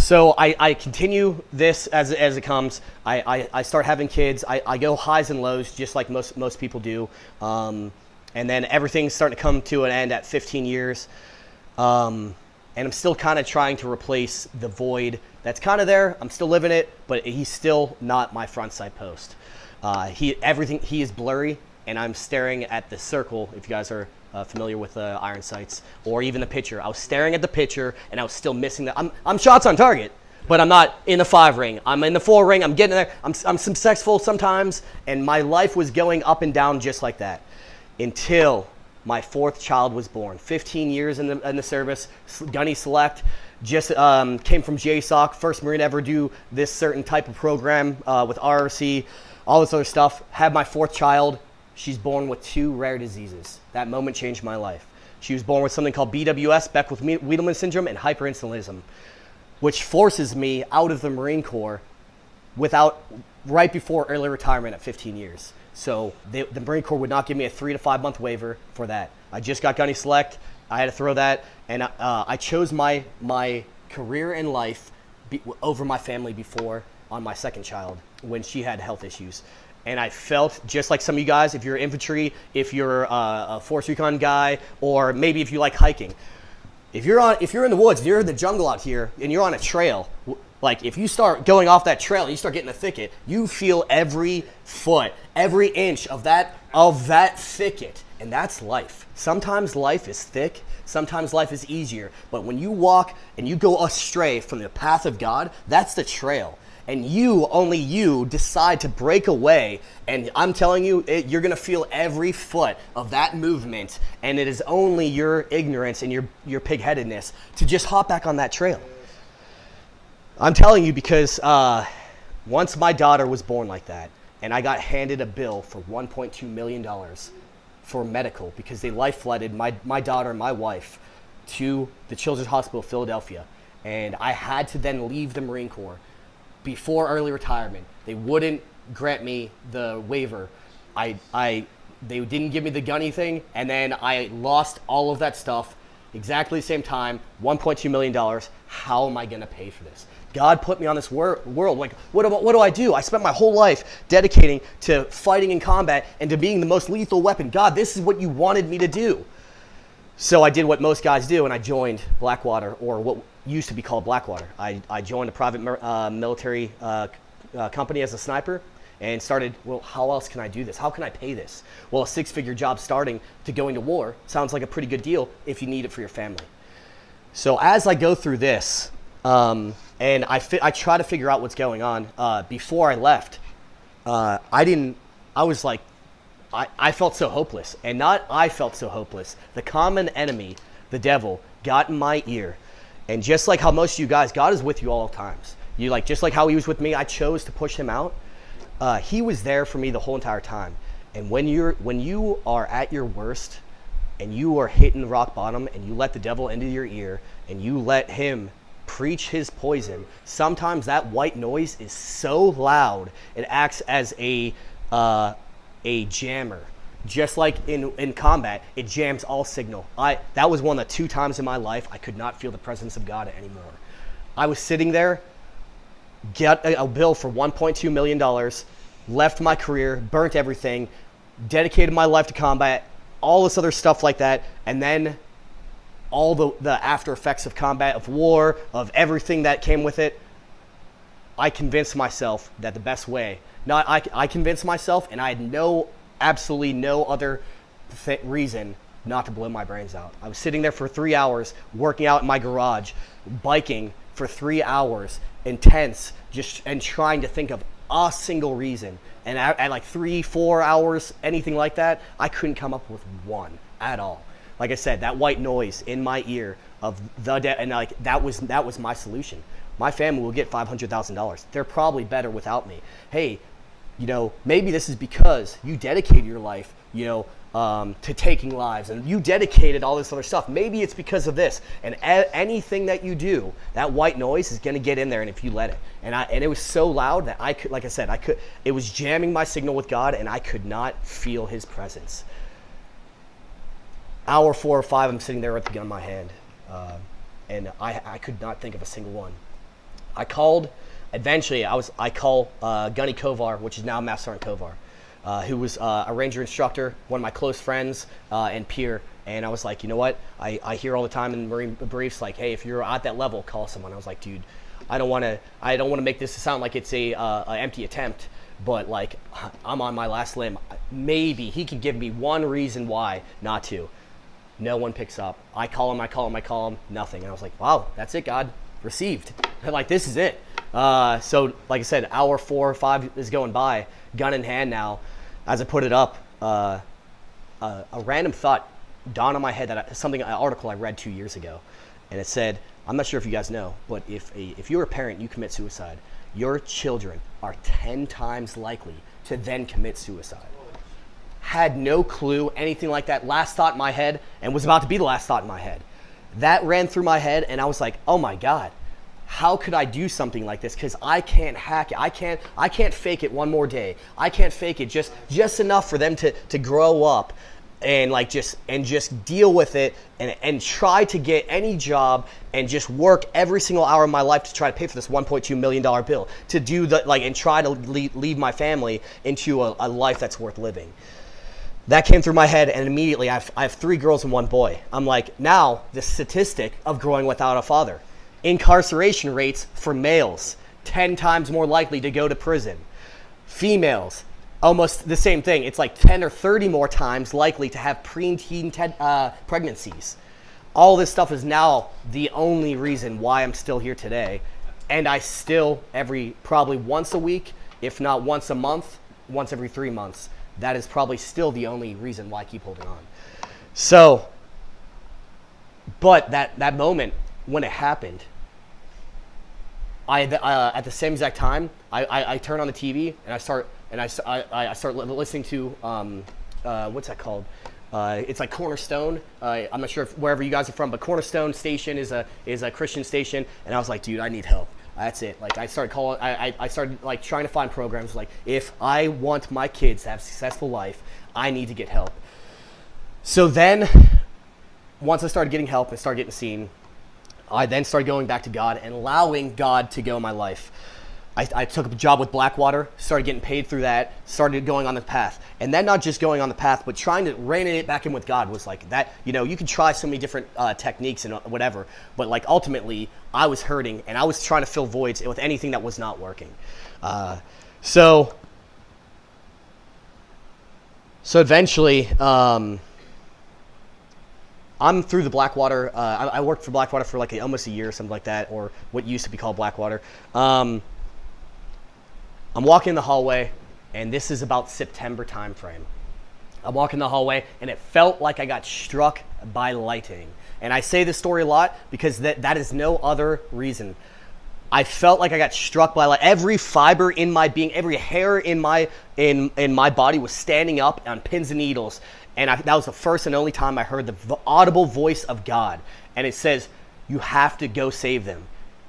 So I continue this as it comes. I start having kids. I go highs and lows just like most people do. And then everything's starting to come to an end at 15 years. And I'm still kind of trying to replace the void that's kind of there. I'm still living it, but he's still not my front sight post. He is blurry, and I'm staring at the circle. If you guys are familiar with iron sights, or even the pitcher, I was staring at the pitcher, and I was still missing the. I'm shots on target, but I'm not in the 5 ring. I'm in the 4 ring. I'm getting there. I'm successful sometimes, and my life was going up and down just like that, until my 4th child was born. 15 years in the service, gunny select. Just came from JSOC, first Marine ever do this certain type of program with RRC, all this other stuff. Had my 4th child. She's born with 2 rare diseases. That moment changed my life. She was born with something called BWS, Beckwith-Wiedemann syndrome, and hyperinsulinism, which forces me out of the Marine Corps right before early retirement at 15 years. So the Marine Corps would not give me a 3 to 5 month waiver for that. I just got gunny select. I had to throw that, and I chose my career in life over my family before on my 2nd child when she had health issues. And I felt just like some of you guys, if you're infantry, if you're a force recon guy, or maybe if you like hiking, if you're in the woods, you're in the jungle out here, and you're on a trail. Like if you start going off that trail, you start getting a thicket. You feel every foot, every inch of that thicket, and that's life. Sometimes life is thick. Sometimes life is easier. But when you walk and you go astray from the path of God, that's the trail. And only you decide to break away, and I'm telling you, you're going to feel every foot of that movement, and it is only your ignorance and your pig-headedness to just hop back on that trail. I'm telling you because once my daughter was born like that, and I got handed a bill for $1.2 million for medical because they life-flighted my daughter and my wife to the Children's Hospital of Philadelphia, and I had to then leave the Marine Corps before early retirement. They wouldn't grant me the waiver. They didn't give me the gunny thing, and then I lost all of that stuff exactly the same time, $1.2 million. How am I gonna pay for this? God put me on this world. Like, what do I do? I spent my whole life dedicating to fighting in combat and to being the most lethal weapon. God, this is what you wanted me to do. So I did what most guys do, and I joined Blackwater, or what used to be called Blackwater. I joined a private military company as a sniper and started, well, how else can I do this? How can I pay this? Well, a 6-figure job starting to going to war sounds like a pretty good deal if you need it for your family. So as I go through this, and I try to figure out what's going on, before I left, I felt so hopeless, and not I felt so hopeless. The common enemy, the devil, got in my ear. And just like how most of you guys, God is with you all times. Just like how he was with me, I chose to push him out. He was there for me the whole entire time. And when you are at your worst, and you are hitting rock bottom, and you let the devil into your ear, and you let him preach his poison, sometimes that white noise is so loud it acts as a jammer. Just like in combat, it jams all signal. That was one of the 2 times in my life I could not feel the presence of God anymore. I was sitting there, get a bill for $1.2 million, left my career, burnt everything, dedicated my life to combat, all this other stuff like that, and then all the after effects of combat, of war, of everything that came with it. I convinced myself that the best way, I convinced myself, and I had absolutely no other reason not to blow my brains out. I was sitting there for 3 hours, working out in my garage, biking for 3 hours, intense, and trying to think of a single reason. And at like 3-4 hours, anything like that, I couldn't come up with one at all. Like I said, that white noise in my ear of that was my solution. My family will get $500,000. They're probably better without me. Hey, maybe this is because you dedicated your life, to taking lives, and you dedicated all this other stuff. Maybe it's because of this. And anything that you do, that white noise is going to get in there, and if you let it. And it was so loud that I could, like I said, it was jamming my signal with God, and I could not feel his presence. Hour 4 or 5, I'm sitting there with the gun in my hand, and I could not think of a single one. I called. Eventually, I call Gunny Kovar, which is now Master Sergeant Kovar, who was a Ranger instructor, one of my close friends and peer. And I was like, you know what? I hear all the time in Marine briefs, like, hey, if you're at that level, call someone. I was like, dude, I don't want to make this sound like it's a empty attempt, but like I'm on my last limb. Maybe he can give me one reason why not to. No one picks up. I call him, nothing. And I was like, wow, that's it, God. Received. And like, this is it. So like I said, hour 4 or 5 is going by, gun in hand now. As I put it up, a random thought dawned on my head that an article I read 2 years ago. And it said, I'm not sure if you guys know, but if you're a parent and you commit suicide, your children are 10 times likely to then commit suicide. Had no clue, anything like that. Last thought in my head, and was about to be the last thought in my head. That ran through my head, and I was like, oh my God, how could I do something like this? Because I can't hack it. I can't fake it one more day. I can't fake it just enough for them to grow up and like just deal with it and try to get any job and just work every single hour of my life to try to pay for this $1.2 million bill, to do and try to leave my family into a life that's worth living. That came through my head, and immediately I have 3 girls and 1 boy. I'm like, now the statistic of growing without a father. Incarceration rates for males, 10 times more likely to go to prison. Females, almost the same thing. It's like 10 or 30 more times likely to have preteen pregnancies. All this stuff is now the only reason why I'm still here today. And I still, probably once a week, if not once a month, once every 3 months, that is probably still the only reason why I keep holding on. So, but that moment when it happened, at the same exact time, I turn on the TV and I start listening to what's that called? It's like Cornerstone. I'm not sure if wherever you guys are from, but Cornerstone station is a Christian station, and I was like, dude, I need help. That's it. Like I started like trying to find programs. Like if I want my kids to have a successful life, I need to get help. So then, once I started getting help and started getting seen, I then started going back to God and allowing God to go in my life. I took a job with Blackwater, started getting paid through that, started going on the path. And then not just going on the path, but trying to rein it back in with God was like that. You know, you can try so many different techniques and whatever, but like ultimately I was hurting and I was trying to fill voids with anything that was not working. So eventually, I'm through the Blackwater. I worked for Blackwater for like almost a year or something like that, or what used to be called Blackwater. I'm walking in the hallway, and this is about September time frame. I'm walking the hallway, and it felt like I got struck by lightning. And I say this story a lot because that is no other reason. I felt like I got struck by every fiber in my being, every hair in my body was standing up on pins and needles. And that was the first and only time I heard the audible voice of God. And it says, "You have to go save them."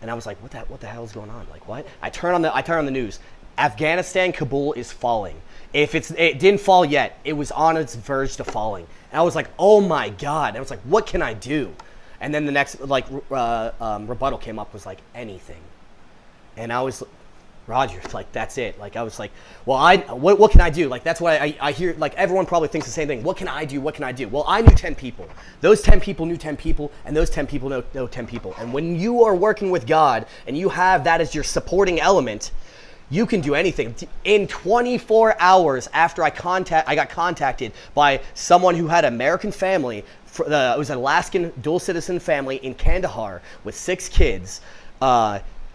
And I was like, what the hell is going on? Like, what? I turn on the news. Afghanistan, Kabul is falling. It didn't fall yet. It was on its verge to falling. And I was like, oh my God. And I was like, what can I do? And then the next rebuttal came up, was like, anything. And I was, Roger, like, that's it. Like, I was like, well, what can I do? Like, that's why I hear, like, everyone probably thinks the same thing. What can I do? What can I do? Well, I knew 10 people. Those 10 people knew 10 people, and those 10 people know 10 people. And when you are working with God, and you have that as your supporting element, you can do anything. In 24 hours after I got contacted by someone who had an American family, it was an Alaskan dual citizen family in Kandahar with 6 kids.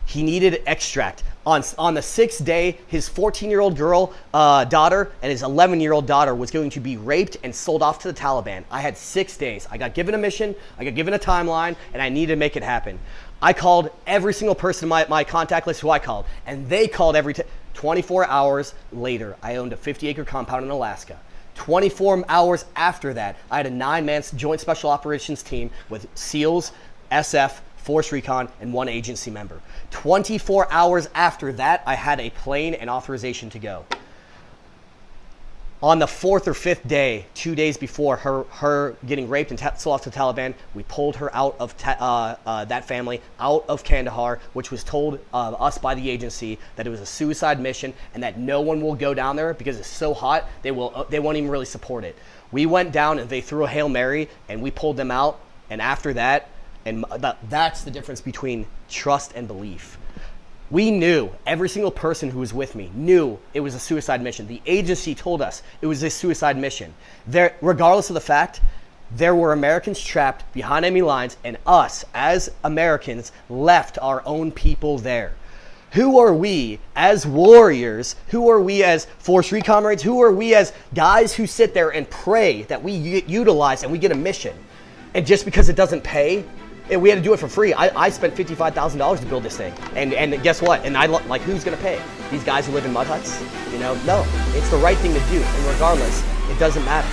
He needed extract. On the 6th day, his 14-year-old daughter and his 11-year-old daughter was going to be raped and sold off to the Taliban. I had 6 days. I got given a mission, I got given a timeline, and I needed to make it happen. I called every single person in my contact list who I called, and they called 24 hours later, I owned a 50-acre compound in Alaska. 24 hours after that, I had a 9-man joint special operations team with SEALs, SF, Force Recon, and 1 agency member. 24 hours after that, I had a plane and authorization to go. On the 4th or 5th day, 2 days before her getting raped and sold off to the Taliban, we pulled her out of that family, out of Kandahar, which was told us by the agency that it was a suicide mission and that no one will go down there because it's so hot, they won't even really support it. We went down and they threw a Hail Mary and we pulled them out. And after that, and that's the difference between trust and belief. We knew, every single person who was with me knew it was a suicide mission. The agency told us it was a suicide mission. Regardless of the fact, there were Americans trapped behind enemy lines, and us, as Americans, left our own people there. Who are we as warriors? Who are we as Force Recon comrades? Who are we as guys who sit there and pray that we utilize and we get a mission? And just because it doesn't pay, we had to do it for free. I spent $55,000 to build this thing. And guess what? And who's going to pay? These guys who live in mud huts? No, it's the right thing to do. And regardless, it doesn't matter.